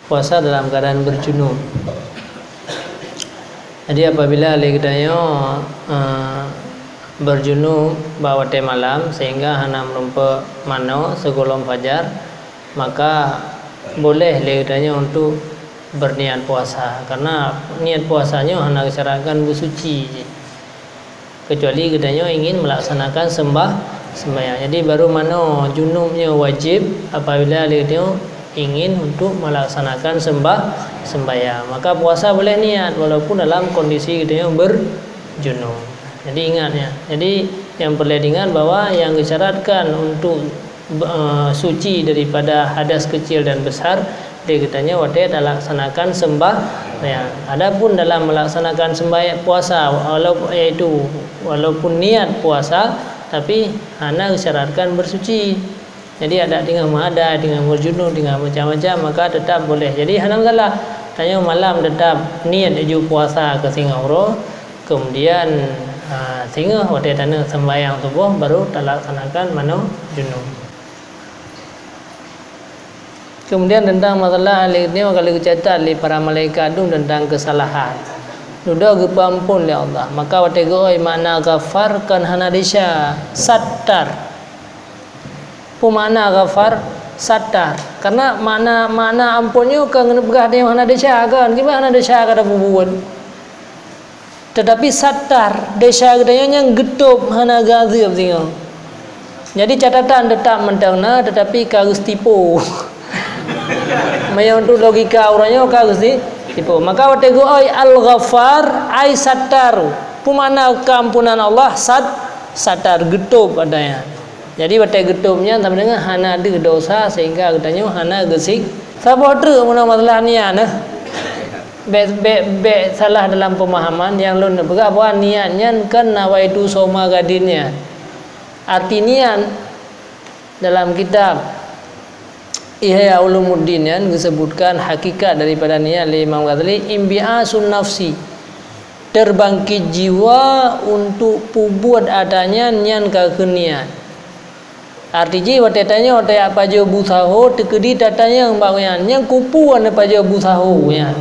puasa dalam keadaan berjunub. Jadi apabila ligdayo berjunub bawa malam sehingga hana melumpa mano segolong fajar, maka boleh ligdayo untuk berniat puasa, karena niat puasanya hana disyaratkan bersuci, kecuali ligdayo ingin melaksanakan sembahyang. Jadi baru mano junubnya wajib apabila ligdayo ingin untuk melaksanakan sembahyang, maka puasa boleh niat walaupun dalam kondisi kita berjunub. Jadi ingatnya, jadi yang perlu diingat bahwa yang disyaratkan untuk suci daripada hadas kecil dan besar, dia katanya wajib laksanakan sembahyang. Adapun dalam melaksanakan sembahyang puasa, walaupun niat puasa, tapi hanya disyaratkan bersuci. Jadi ada dengan mada, dengan berjunub, dengan macam-macam, maka tetap boleh. Jadi hana salah. Tanya malam tetap niat ju puasa ke Singapura, kemudian sehingga waktu tanah sembahyang subuh baru terlaksanakan mano junub. Kemudian tentang masalah ini kalau catat li para malaikat itu tentang kesalahan. Sudah gepampun oleh Allah. Maka waktu goi makna ghafar kan hana disya sattar. Pemana ghafar satar, karena makna ampunnya kan berah dia hana desya kan, gimana hana desya kada bubuan. Tetapi satar desya gedanya yang getup hana gazib tinggal. Jadi catatan tetap mentangna, tetapi kagus tipu. Maya untuk logika orangnya kagus tipu. Maka waktu oi al-ghafar ai satar. Pemana keampunan Allah satar getup adanya. Jadi batai getupnya sama dengan hana ada dosa sehingga katanya hana gesik. Siapa tu mana masalah niat nah. Be salah dalam pemahaman yang lun berapa niatnya kan nawaitu soma gadinnya. Arti niat dalam kitab Ihya Ulumuddin yang disebutkan hakikat daripada niat oleh Imam Ghazali imbi'asun nafsi. Terbangkit jiwa untuk pubuat adanya nyan kekenian. Artinya watetanya watet apa jo busaho tekedi tatanya mbaknya yang kupuan apa jo busaho ya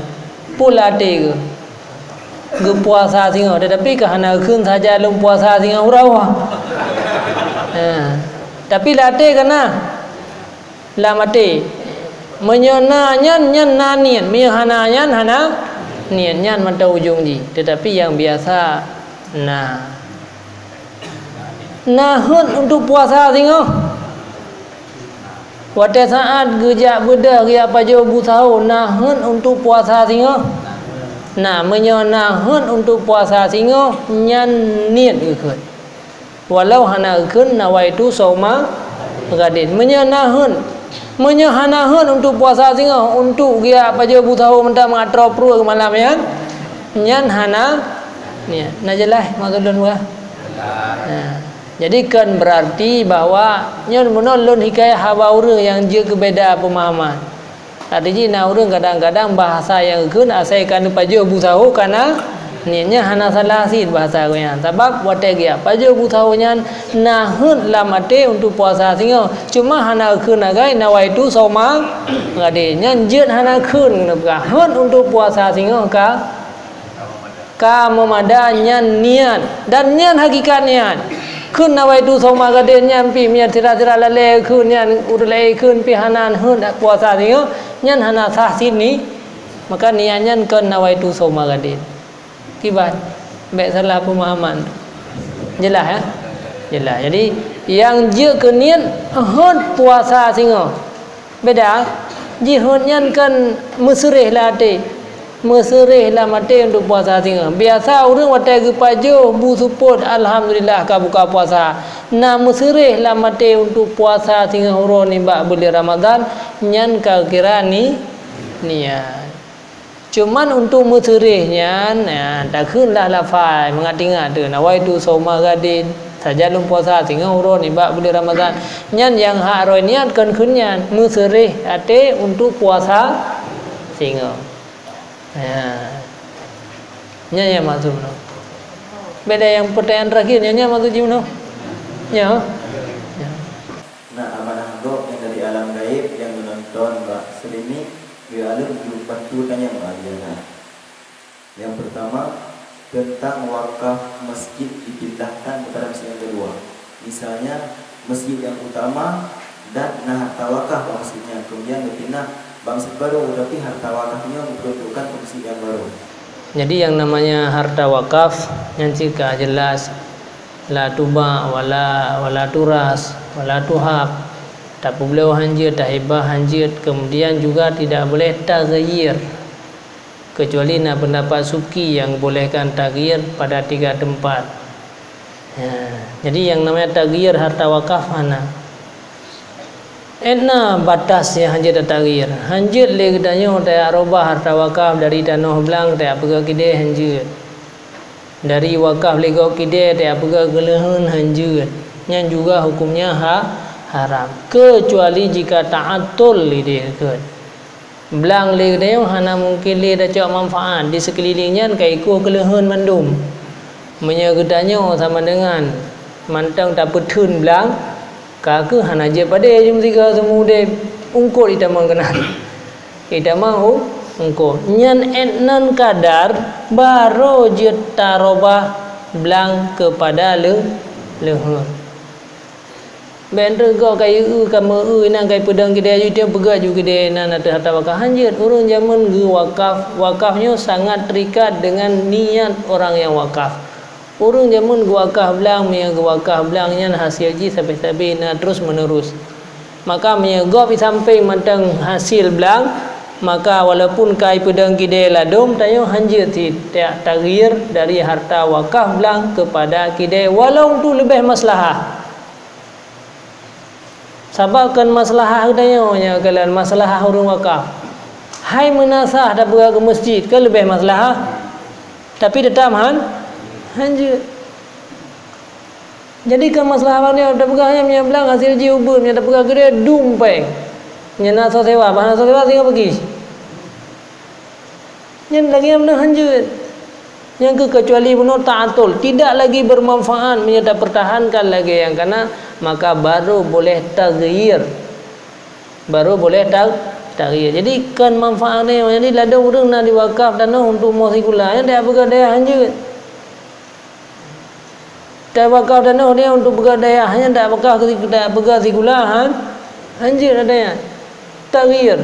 pula te ke puasa singa tetapi kahana khun saja lum puasa singa urawa tapi late kana lamate menyona nyan nanian mihana nyan hana nian nyan mata ujung ji, tetapi yang biasa nahun untuk puasa singo. Pada saat gejak bedah dia apa jo busaho nahun untuk puasa singo. Nah, menyonahun untuk puasa singo nyan niat ikut. Walau hana ikut nawaitu soma gadin. Menyanahun untuk puasa singo untuk dia apa jo busaho mentah mengatrau pru malam ya. Nyan hana niat. Nah jelas maksudun wah. Nah. Jadi kan berarti bahwa nyon menolong hikayah hawa orang yang je kebeda pemahaman. Artinya orang kadang-kadang bahasa yang kun asaikan pajo busaho karena niatnya hana salah sid bahasa goyan. Sebab wate dia pajo busahonya nahun lamate untuk puasa singo. Cuma hana kun agai nawaitu soma ngade nyan je hana kun nahun untuk puasa singo ka memadanya niat dan niat hakikat niat. Kun nawaitu soma gaden nyampi mian tira-tira lale kun nyan urlai kun pi hanan hun puasa singo nyan hana sah sini maka niatnya kun nawaitu soma gaden kibat baik salah pemahaman jelas ya jelas. Jadi yang je ke niat hun puasa singo beda jihun nyan kan meserih late meserih lah mati untuk puasa singa. Biasa orang watai gepajo bu support alhamdulillah ka buka puasa. Na meserih lah mati untuk puasa singa huro ni bak bulan Ramadan nyan ka kira ni niat. Cuman untuk meserihnya tak kunlah lafai mengat-ingat tu nawaitu soma gadin saja lum puasa singa huro ni bak bulan Ramadan. Nyan yang hak roi niat kan kunyan meserih ate untuk puasa singa. Ya. Nya maksud no. Beda yang pertanyaan terakhir nya maksud no. Ya. Nah, amanah yang dari alam gaib yang menonton Mbak Selini alim bantu tanya mengajarkan. Yang pertama tentang wakaf masjid dipindahkan kepada masjid yang kedua. Misalnya masjid yang utama dan harta wakaf maksudnya kemudian dipindah masjid baru, tapi harta wakafnya diperuntukkan ke masjid yang baru. Jadi yang namanya harta wakaf yang jika jelas la tuba wala turas wala tuhab, tak boleh hanjir, tak hibah hanjir, kemudian juga tidak boleh taghyir, kecuali nak pendapat suki yang bolehkan taghyir pada 3 tempat. Jadi yang namanya taghyir harta wakaf mana? Enna batas yang hanjir taghyir. Hanjir le gedanya tak robah harta wakaf dari tanah belang tak apa kide hanjir. Dari wakaf le kide tak apa gelehun hanjir. Yang juga hukumnya haram, kecuali jika ta'atul dia ke belang le dia hana mungkin le dah cak manfaat di sekelilingnya kai ku kelehun mandum menyegedanya sama dengan mantang tak petun belang ka ke hana je pada jum tiga semua de ungkut ita mengenal ita mau ungkut nyan etnan kadar baru je tarobah belang kepada lehun. Bender kau kai kamu nang kai pedang kita dia pegat juga dia nan ada harta wakaf hanjir. Orang zaman wakafnya sangat terikat dengan niat orang yang wakaf. Orang zaman wakaf belang yang wakaf belangnya hasil ji sampai terus menerus. Maka menyegop sampai matang hasil belang, maka walaupun kai pedang kita ladum tayo hanjir tidak taghyir dari harta wakaf belang kepada kita walau tu lebih maslahah. Sabarkan masalah adanya kalian masalah orang wakaf. Hai menasah dah pergi ke masjid ke lebih masalah. Tapi tetap hanjir. Jadi kan masalah dia dah pergi hanya belang hasil ji ubur dah pergi ke dia dumpeng. Nya nasa sewa, bahasa sewa tinggal pergi. Yang lagi yang benar hanjir. Yang kecuali benar ta'atul, tidak lagi bermanfaat menyerta pertahankan lagi yang karena maka baru boleh taghyir. Baru boleh taghyir. Jadi kan manfaatnya jadi lada orang nak diwakaf tanah untuk musikula yang dia bergadaya hanjir. Dia wakaf tanah dia untuk bergadaya hanya tak wakaf ketika bergadaya hanjir adanya. Taghyir.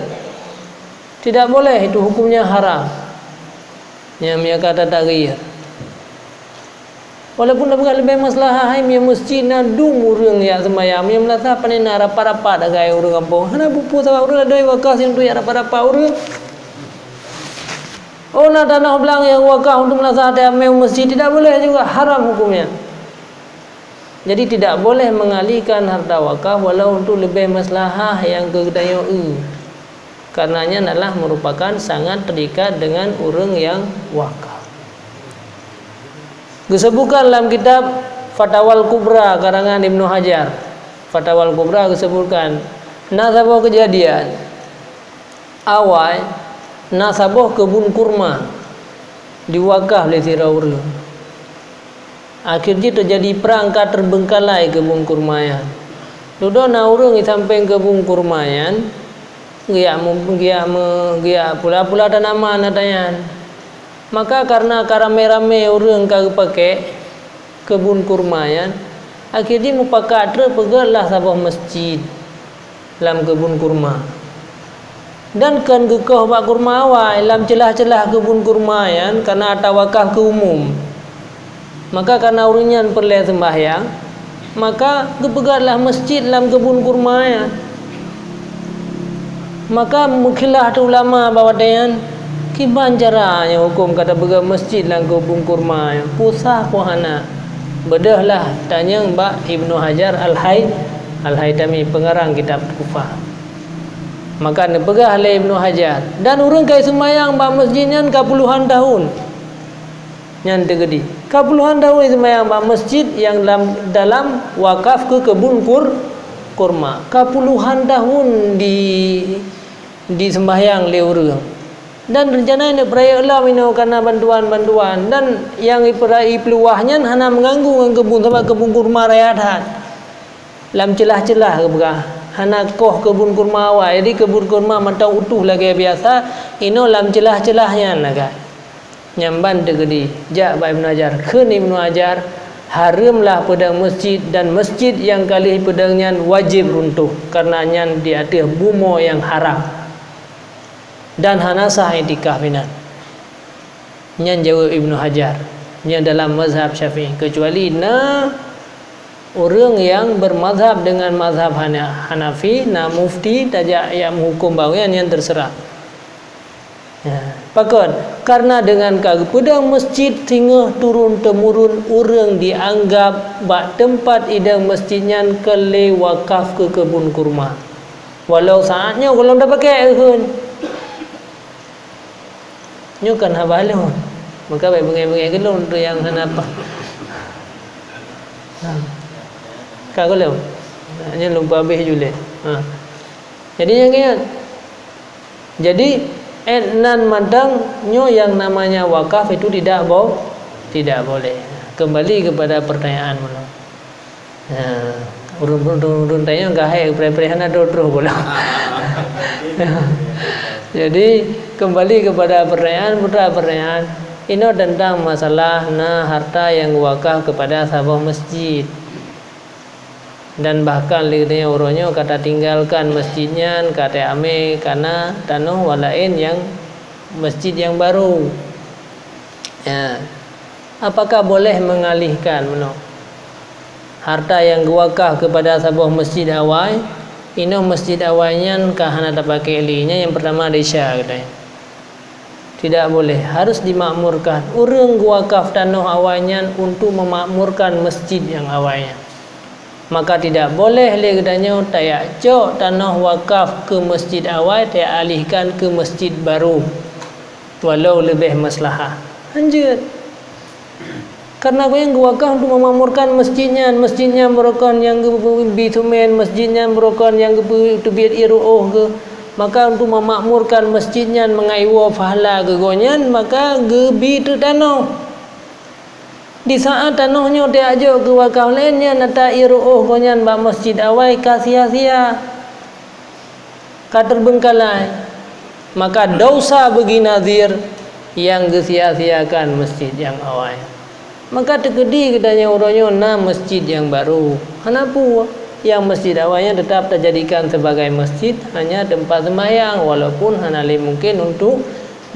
Tidak boleh, itu hukumnya haram. Yang dia kata taghyir. Walaupun dah lebih masalah hai mi masjid na dum urang ya sembahyang mi melasa panen rapa-rapa dah gaya urang kampung. Hana bupu sama urang doi wakaf yang tu ya rapa-rapa urang. Oh na tanah belang yang wakaf untuk melasa ada mi masjid tidak boleh juga, haram hukumnya. Jadi tidak boleh mengalihkan harta wakaf walau untuk lebih maslahah yang kedaya karenanya adalah merupakan sangat terikat dengan orang yang wakaf. Disebutkan dalam kitab Fatawal Kubra karangan Ibnu Hajar. Fatawal Kubra disebutkan nasabah kejadian awal nasabah kebun kurma diwakaf oleh orang. Akhirnya terjadi perang terbengkalai kebun kurmayan. Duduk na orang sampai kebun kurmayan Gia pula tanaman natayan. Maka karena rame-rame orang kagak pakai kebun kurmayan, akhirnya mupakat terpegarlah sabah masjid dalam kebun kurma. Dan kan gekah bak kurma awal dalam celah-celah kebun kurmayan karena ada wakaf ke umum. Maka karena orangnya perlu sembahyang, maka gepegarlah masjid dalam kebun kurmayan. Maka mukhilah tu ulama bawa dayan kiban caranya hukum kata bega masjid dalam kebun kurma pusah pohana bedahlah tanya Mbak Ibnu Hajar Al-Haytami pengarang kitab Kufah. Maka nepegah oleh Ibnu Hajar dan orang kai sembahyang ba masjidnya ka puluhan tahun nyan tegedi ka puluhan tahun sembahyang ba masjid yang dalam wakaf ke kebun kurma ka puluhan tahun di sembahyang le orang dan rencana ini peraya Allah minau karena bantuan-bantuan dan yang iperai peluahnya hana mengganggu kebun sama kebun kurma rakyat dalam celah-celah ke hana koh kebun kurma awak. Jadi kebun kurma mantau utuh lagi biasa. Ino lam celah-celahnya naga. Nyamban tegedi. Jak ba Ibnu Hajar. Keun Ibnu Hajar haramlah pedang masjid dan masjid yang kali pedangnya wajib runtuh karena nyan di atas bumo yang haram. Dan hana sah itikaf inan. Nyan jawab Ibnu Hajar. Nyan dalam mazhab Syafi'i kecuali orang yang bermazhab dengan mazhab Hanafi, mufti tajak yang menghukum bahawa yang terserah. Ya, pakon karena dengan pedang masjid tinggal turun temurun orang dianggap bak tempat idang masjidnya kele wakaf ke kebun kurma. Walau saatnya kalau dah pakai kan. Nyo kan habalon. Maka baik bengai-bengai gelon tu yang apa. Kau kalau hanya lupa habis jule. Jadi yang ingat. Jadi nan madang nyo yang namanya wakaf itu tidak boleh. Kembali kepada pertanyaan mana. Urun tanya gahe pre-prehana terus bola. Jadi kembali kepada pertanyaan ini tentang masalah harta yang wakaf kepada sahabat masjid. Dan bahkan lihatnya orangnya kata tinggalkan masjidnya kata ame karena tanah walain yang masjid yang baru. Ya. Apakah boleh mengalihkan harta yang wakaf kepada sebuah masjid awal? Ini masjid awalnya kahana tak pakai linya yang pertama Desya katanya. Tidak boleh, harus dimakmurkan. Orang wakaf tanah awalnya untuk memakmurkan masjid yang awalnya. Maka tidak boleh katanya tayak cok tanah wakaf ke masjid awal tayak alihkan ke masjid baru walau lebih maslahah. Lanjut. Karena aku yang wakaf untuk memakmurkan masjidnya merupakan yang bitumen, masjidnya merupakan yang biat iru'uh ke, maka untuk memakmurkan masjidnya mengaiwa pahala kegonyan maka gebi tu tanah. Di saat tanahnya dia ajak ke wakaf lainnya nata iru'uh konyan ba masjid awal ka sia-sia ka terbengkalai maka dosa bagi nazir yang sia-siakan masjid yang awal. Maka terkedi katanya orangnya masjid yang baru. Kenapa? Yang masjid awalnya tetap terjadikan sebagai masjid hanya tempat sembahyang walaupun hanali mungkin untuk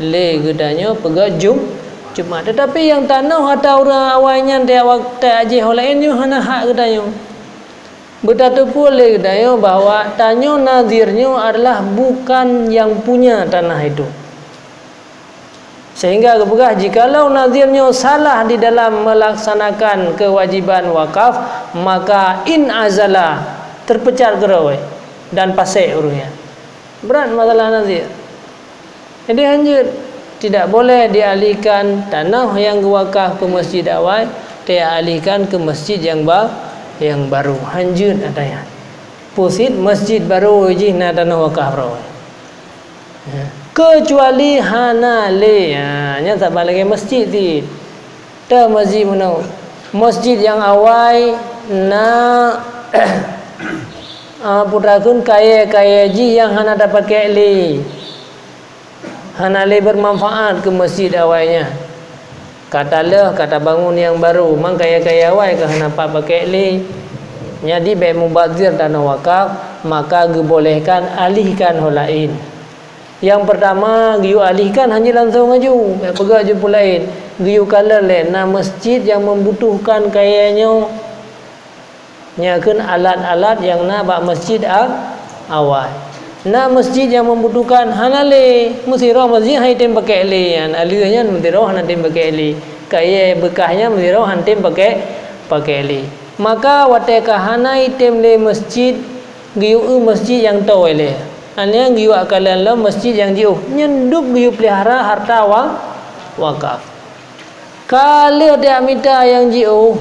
le katanya pegajum cuma tetapi yang tanah atau orang awalnya dia waktu aje lainnya hana hak katanya. Betatu boleh katanya bahwa tanyo nazirnya adalah bukan yang punya tanah itu. Sehingga kepegah jikalau nazirnya salah di dalam melaksanakan kewajiban wakaf maka in azala terpecah gerawai dan pasai urungnya. Berat masalah nazir. Jadi lanjut. Tidak boleh dialihkan tanah yang wakaf ke masjid awal, dia alihkan ke masjid yang baru. Hanjut adanya. Pusit masjid baru je na tanah wakaf rawai. Kecuali hanale, nya tak balik masjid ti. Ta masjid mana? Masjid yang awal na putrakun kaya ji yang hana dapat keli. Hanale bermanfaat ke masjid awalnya. Katalah kata bangun yang baru, mang kaya-kaya awal ke hana pakai li. Jadi baik mubazir tanah wakaf, maka dibolehkan alihkan holain. Yang pertama, giu alihkan hanya langsung aju, pegak je pulain. Giu kala lena masjid yang membutuhkan kayanya. Nyakeun alat-alat yang na bak masjid awal. Masjid yang membutuhkan hanale musiro masjid hai tem pakai li an alihnya musiro han tem pakai li kaya bekahnya musiro han tem pakai li maka wate kahana item le masjid giu masjid yang toy le anya giu akalan le masjid yang jauh nyenduk giu pelihara harta wakaf kalau dia minta yang jauh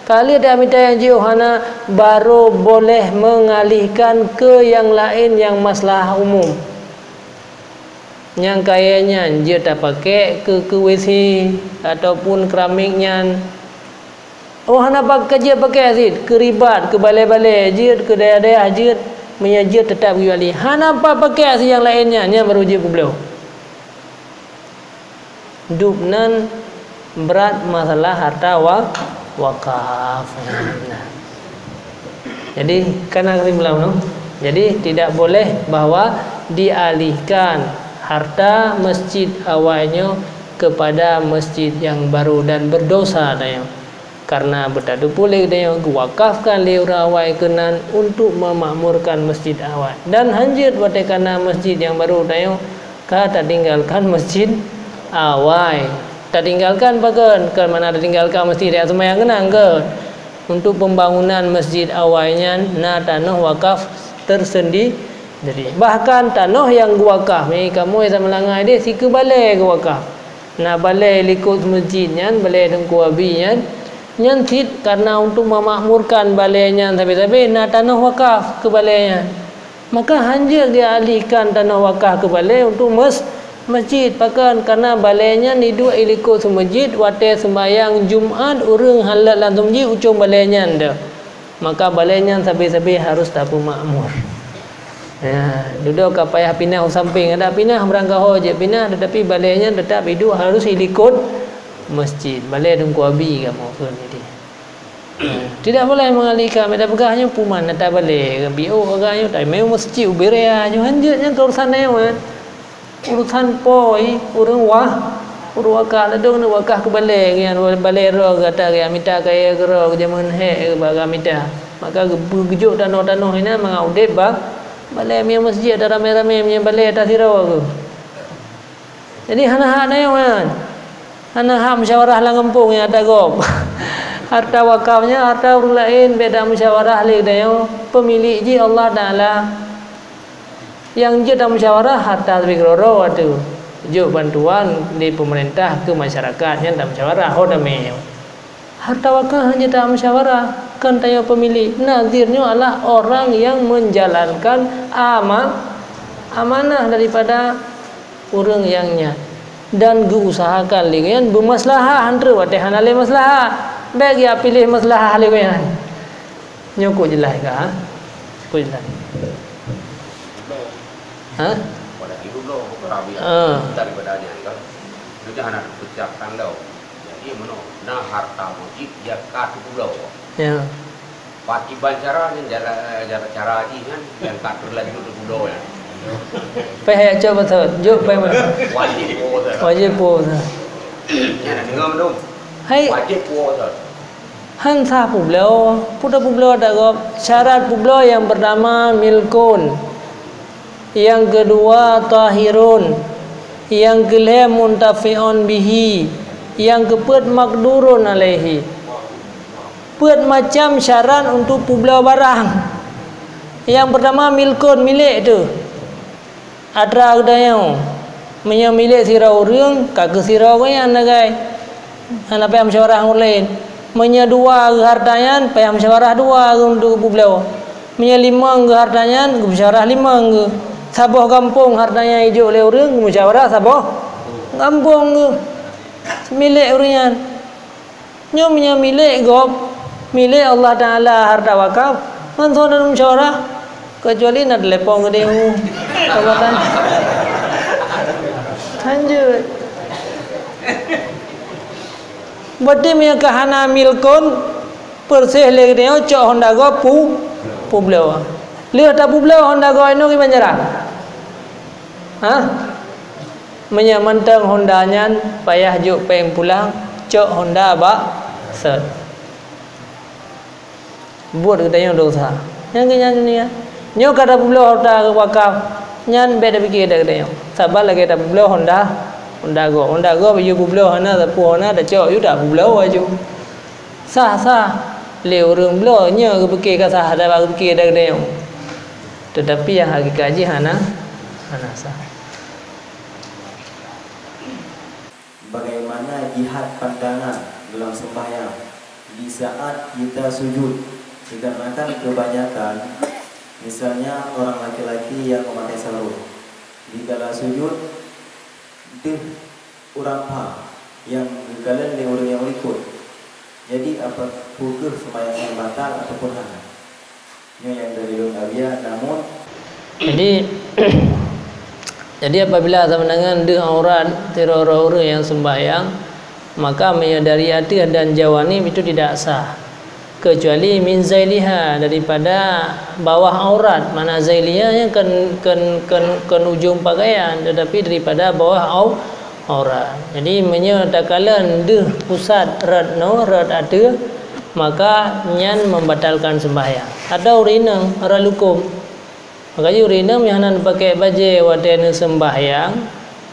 kali dia minta yang jauh hana baru boleh mengalihkan ke yang lain yang masalah umum. Yang kayaknya dia tak pakai ke WC ataupun keramiknya Orang nak pakai asid, keribat, ke balai-balai jid, ke daerah-daerah jid, menyajid tetap pergi balik. Hana pakai asid yang lainnya, nya baru jid pulau. Dubnan berat masalah harta wakaf. Jadi karena kesimpulan no? Jadi tidak boleh bahwa dialihkan harta masjid awalnya kepada masjid yang baru dan berdosa dayang. Karena bertadu boleh dayang wakafkan le orang awal kenan untuk memakmurkan masjid awal. Dan hanjir pada karena masjid yang baru dayang kata tinggalkan masjid awal. Tak tinggalkan bagan ke mana ada tinggalkan masjid yang semayang kenang ke untuk pembangunan masjid awalnya na tanah wakaf tersendiri. Jadi bahkan tanah yang wakaf ni kamu yang melangai dia si ke balai ke wakaf. Na balai likut masjidnya balai dengku abinya nyantit karena untuk memakmurkan balainya tapi na tanah wakaf ke balainya. Maka hanjir dia alihkan tanah wakaf ke balai untuk masjid pakan karena balainya ni dua ilikut masjid wate sembahyang Jumaat urang halal langsung masjid ucung balainya anda. Maka balainya sabi-sabi harus tapu makmur. Ya, duduk ke payah pindah samping ada pindah berangkah je pindah tetapi balainya tetap hidup harus ilikut masjid. Balai dengku abi kamu pun jadi. Tidak boleh mengalihkan beda pegahnya puman tak boleh. Bio agaknya tak mau masjid uberea nyo hanjutnya urusan dia urusan poi urang urang wakah ladung nak wakah ke balai kan balai ro kata dia minta kaya ro jaman he baga minta maka gejuk tanah-tanah ini mengaudit balai mi masjid ada ramai-ramai mi balai atas sirau aku. Jadi hana-hak na yang hana-hak musyawarah lang kampung yang ada gop. Harta wakafnya harta orang lain beda musyawarah le dayo pemilik ji Allah Taala. Yang je dalam musyawarah harta bigroro tu. Jo bantuan di pemerintah ke masyarakatnya dalam musyawarah hodame. Harta wakaf hanya dalam musyawarah kan tayo pemilik. Nazirnya adalah orang yang menjalankan amanah daripada orang yangnya dan diusahakan dengan bermaslahah antara watahan ale maslahah. Bagi pilih maslahah ale kan. Nyoko jelas ka? Ko jelas. Ha? Pada hidup lo kerabian daripada dia kan. Itu jangan ada ucapkan lo. Jadi mana nah harta mujib dia kat pulau. Ya. Pati bancara ni cara aji kan yang katur lagi duduk pulau ya. Pay coba tu. Jo pay Wajib po tu. wajib po. Jangan dengar dong. Hai Wajib po tu. hansa pulau, putra pulau ada syarat pulau yang pertama milkun. Yang kedua tahirun, yang kelima muntafi'un bihi, yang keempat makdurun alaihi. Empat macam syarat untuk pulau barang. Yang pertama milkun, milik tu. Ada yang milik sirau orang, kaki sirau yang nagai. Anak payah musyawarah orang lain. Dua hartanya, payah musyawarah dua untuk pulau. Lima hartanya, musyawarah lima. Sabah kampung hartanya hijau oleh orang musyawarah sabah kampung tu milik orang nyo milik gop milik Allah Taala harta wakaf kan dalam musyawarah kecuali nak telepon ke dia kawan lanjut berarti punya kahana milkon persih le dia cok Honda gop pu belawa lihat tak belawa Honda gop ino ki banjara menyamantang Hondanya payah juk peng pulang cok Honda set buat kita dosa yang kenyan ni nyo kata pulau Honda wakaf nyan beda fikir dah kita sabar lagi tak pulau Honda go baju pulau hana tak hana dah cok yu dah pulau aju sah leu orang pulau nyo ke fikir ka sah dah fikir dah kita tetapi yang hakikat ji hana sah. Bagaimana jihad pandangan dalam sembahyang di saat kita sujud? Dikarenakan kebanyakan misalnya orang laki-laki yang memakai sarung di kala sujud orang yang kalian orang yang ikut Jadi apa pukul sembahyang yang batal ataupun hana. Ini yang dari Abia. Namun jadi apabila sama dengan deh aurat teror-orang yang sembahyang, maka menyadari hati dan jawani itu tidak sah, kecuali min zailiha, daripada bawah aurat. Mana zailiyahnya kan ujung pakaian, tetapi daripada bawah aurat. Jadi menyatakan deh pusat rat ada, maka nyan membatalkan sembahyang. Ada urinang ralukum, makanya urinang yang nan pakai baju waten sembahyang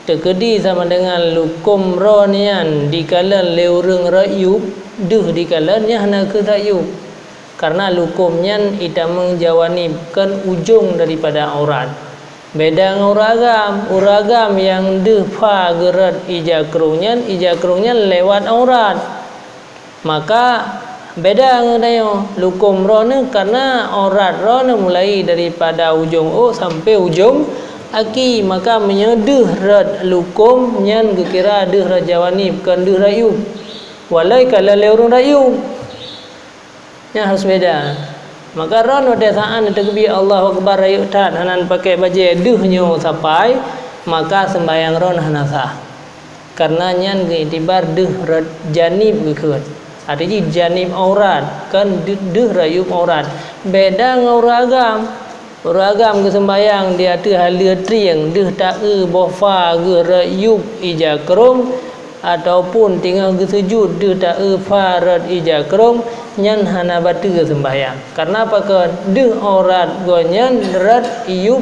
terkedi sama dengan lukum ronian dikalan leureng rayub duh dikalannya hana ke rayub, karena lukumnya ita menjawanibkan ujung daripada aurat. Beda dengan uragam yang duh fa gerat ijakrungnya lewat aurat, maka beda dengan lukum rona, karena aurat rona mulai daripada ujung sampai ujung aki, maka menyedih rat lukum nyan kira deh rajawani bukan deh rayu, walai kalau leurung rayu nya harus beda. Maka ron pada saat takbir Allahu akbar rayu tat hanan pakai baju deh nyo sampai, maka sembahyang ron hana sah, karena nyan keitibar deh rat janib gekut, artinya janib aurat kan deh rayu aurat. Beda dengan uragam ke sembahyang dia tu halia triang deh tak bofa ge rayub ijakrum, ataupun tinggal ke sujud deh tak farat ijakrum, nyan hana batu ke sembahyang. Karena apa ke deh aurat gonyan rat yub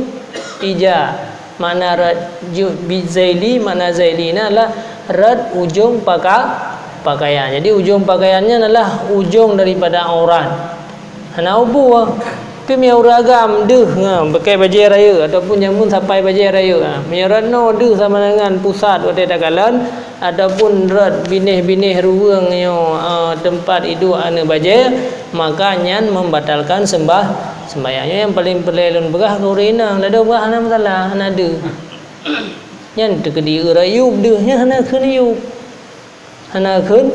ija, mana rat yub bizaili, mana zailina lah rat ujung pakaian. Jadi ujung pakaiannya adalah ujung daripada aurat. Hana ubu Pemia uragam deh pakai baju raya ataupun jamun sampai baju raya. Menyerano deh sama dengan pusat waktu dakalan, ataupun rat binih-binih ruang yo tempat itu ane baju, maka nyan membatalkan sembahyangnya. Yang paling pelelun begah kurina ada begah hana masalah hana deh. Nyan tekedi rayub deh nya hana kun yub. Hana kun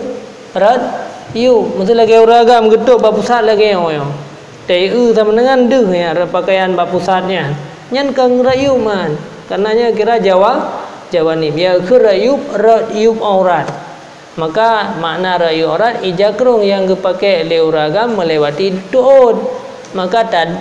rat yub. Mesti lagi uragam getuk ba pusat lagi yo. TU sama dengan deh ya pakaian bab pusatnya nyan kang rayuman, karenanya kira jawani biar ke rayub aurat, maka makna rayu aurat ijakrung yang dipakai leuragam melewati tuud, maka tad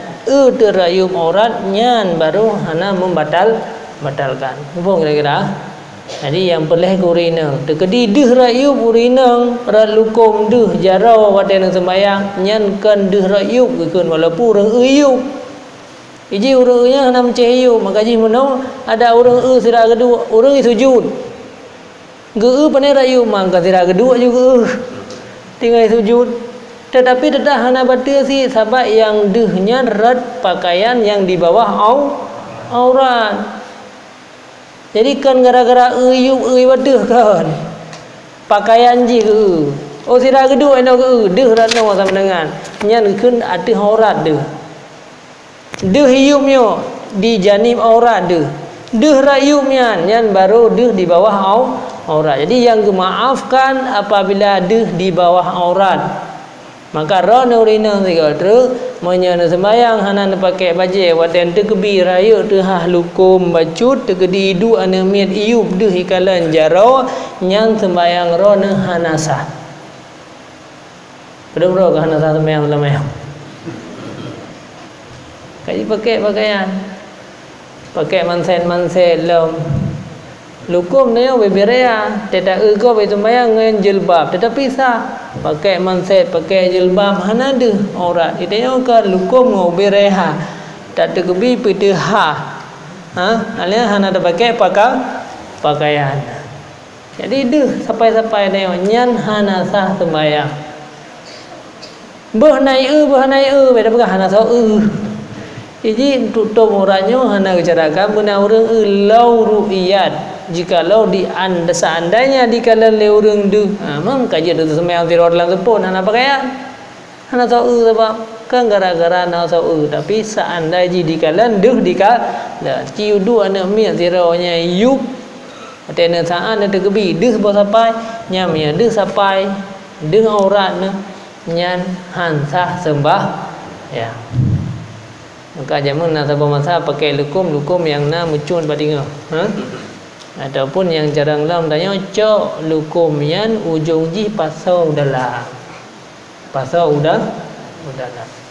rayub aurat nyan baru hana membatalkan. Hubung kira-kira. Jadi yang peleh kurinang tekedi deh rayub urinang rat lukum deh jarau waten sembayang nyan kan deh rayub gekun walaupun urang euyub iji urangnya hana mencehayub, maka ji menau ada urang sira kedua urang sujud geu pane rayub mangka sira kedua juga tinggal sujud, tetapi tetap hana batasi sabab yang dehnya rat pakaian yang di bawah aurat. Jadi kan gara-gara waduh kan pakaian ji ke sira kedua eno ke deh ratno sama dengan nyan kun ati aurat deh hiyumnya di janib aurat deh rayum nyan baru deh di bawah aurat. Jadi yang gemaafkan apabila deh di bawah aurat, maka rono urina tiga terus menyana sembayang hana pakai baju waten tekbi raya tu lukum bacut tekedi du ane miat iub deh ikalan jaro nyan sembayang rono hana sah. Pedang ke hana sah sembayang lamaya. Kaji pakai pakaian, pakai mansen lom lukum ni beberea tidak ego bersembayang dengan jilbab, tetapi sah pakai manset pakai jilbab hana deh aurat idanya ke lukum beberea tak terkebi pidha alia hana ada pakai pakaian. Jadi deh sampai ni nyan hana sah sembayang behnai beda bukan hana sah Jadi tutup auratnya hana bicarakan benar orang lau ru'iyat. Jikalau seandainya di kalan leurung du, memang kaji tu semai antiror lang sepun hana pakaian. Hana tahu sebab kan gara-gara nak tahu, tapi seandainya di kalan du dikalan ciu du anak mi antironya yub. Atena saan ada kebi du sampai nyamnya du sampai dengan aurat nyan hansah sembah ya. Maka jamun nasabah masa pakai lukum yang na mucun badinga. Ataupun yang jarang lam tanya cok lukum yan ujung ji pasau dalam. Pasau udah dalam.